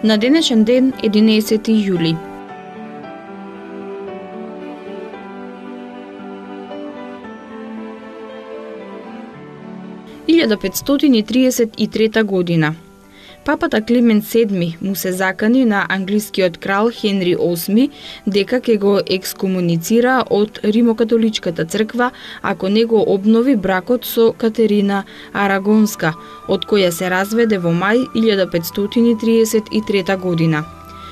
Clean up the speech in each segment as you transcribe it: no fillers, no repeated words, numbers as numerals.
На денешен ден, 11 јули. – 1533 година. Папата Климент VII му се закани на англискиот крал Хенри VIII дека ќе го екскомуницира од Римокатоличката црква ако не го обнови бракот со Катерина Арагонска, од која се разведе во мај 1533 година.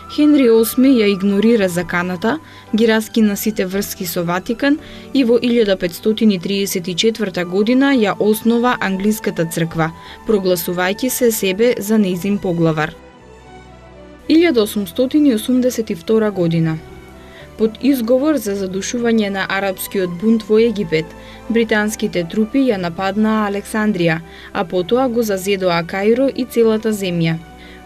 Хенри VIII ја игнорира заканата, ги раскина сите врски со Ватикан и во 1534 година ја основа англиската црква, прогласувајќи се себе за нејзин поглавар. 1882 година. Под изговор за задушување на арапскиот бунт во Египет, британските трупи ја нападнаа Александрија, а потоа го зазедоа Каиро и целата земја.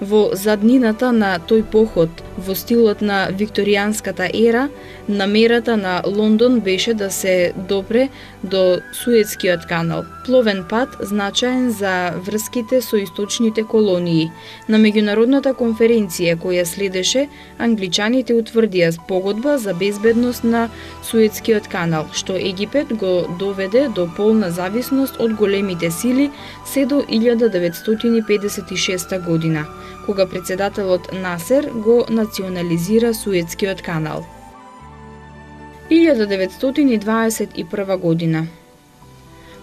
Во заднината на тој поход, во стилот на викторијанската ера, намерата на Лондон беше да се допре до Суетскиот канал, пловен пат значаен за врските со источните колонии. На меѓународната конференција која следеше, англичаните утврдија спогодба за безбедност на Суетскиот канал, што Египет го доведе до полна зависност од големите сили се до 1956 година, кога председателот Насер го национализира Суетскиот канал. 1921 година.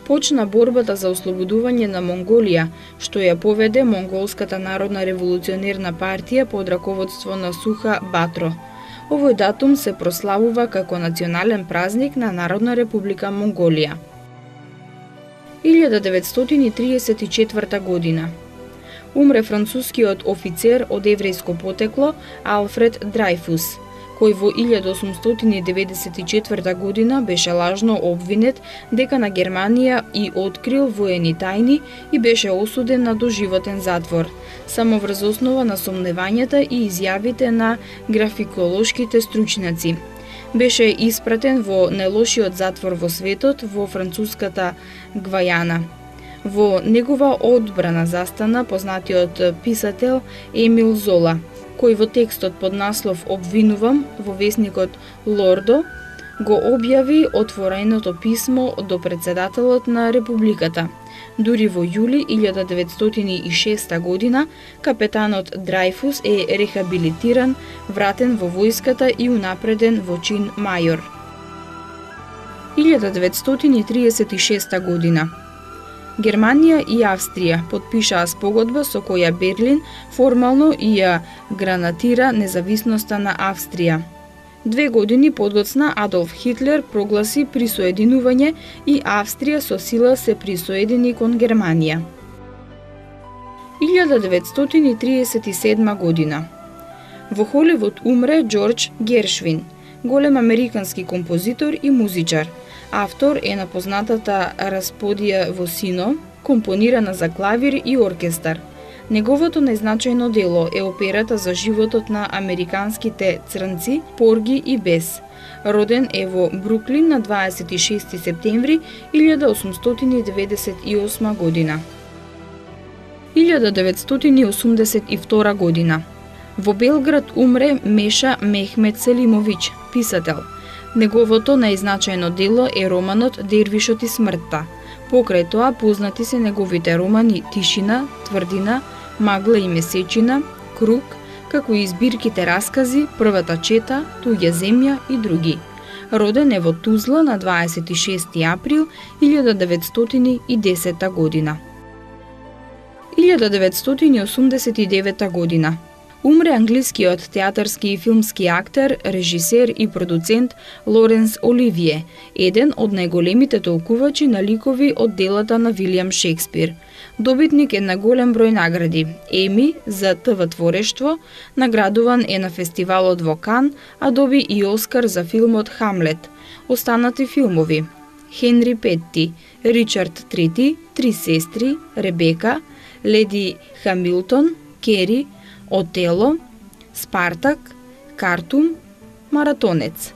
Почна борбата за ослободување на Монголија, што ја поведе Монголската народна револуционерна партија под раководство на Суха Батро. Овој датум се прославува како национален празник на Народна република Монголија. 1934 година. Умре францускиот офицер од еврејско потекло Алфред Драјфус, кој во 1894 година беше лажно обвинет дека на Германија и открил воени тајни и беше осуден на доживотен затвор, само врз основа на сомневањата и изјавите на графиколошките стручњаци. Беше испратен во најлошиот затвор во светот, во француската Гвајана. Во негова одбрана застана познатиот писател Емил Зола, кој во текстот под наслов "Обвинувам" во весникот Лордо го објави отвореното писмо до председателот на Републиката. Дури во јули 1906 година капетанот Драјфус е рехабилитиран, вратен во војската и унапреден во чин мајор. 1936 година. Германија и Австрија потпишаа спогодба со која Берлин формално ја гранатира независноста на Австрија. 2 години подоцна Адолф Хитлер прогласи присоединување и Австрија со сила се присоедини кон Германија. 1937 година. Во Холивуд умре Џорџ Гершвин, голем американски композитор и музичар. Автор е на познатата Расподија во Сино, компонирана за клавир и оркестар. Неговото најзначајно дело е операта за животот на американските црнци Порги и Бес. Роден е во Бруклин на 26 септември 1898 година. 1982 година. Во Белград умре Меша Мехмет Селимовиќ, писател. Неговото најзначајно дело е романот Дервишот и смртта. Покрај тоа познати се неговите романи Тишина, Тврдина, Магла и месечина, Круг, како и збирките раскази Првата чета, Туѓа земја и други. Роден е во Тузла на 26 април 1910 година. 1989 година. Умре англискиот театарски и филмски актер, режисер и продуцент Лоренс Оливие, еден од најголемите толкувачи на ликови од делата на Вилијам Шекспир. Добитник е на голем број награди: Еми за ТВ творештво, наградуван е на фестивалот во Кан, а доби и Оскар за филмот Хамлет. Останати филмови: Хенри Петти, Ричард III, Три сестри, Ребека, Леди Хамилтон, Кери, Отело, Спартак, Картум, Маратонец.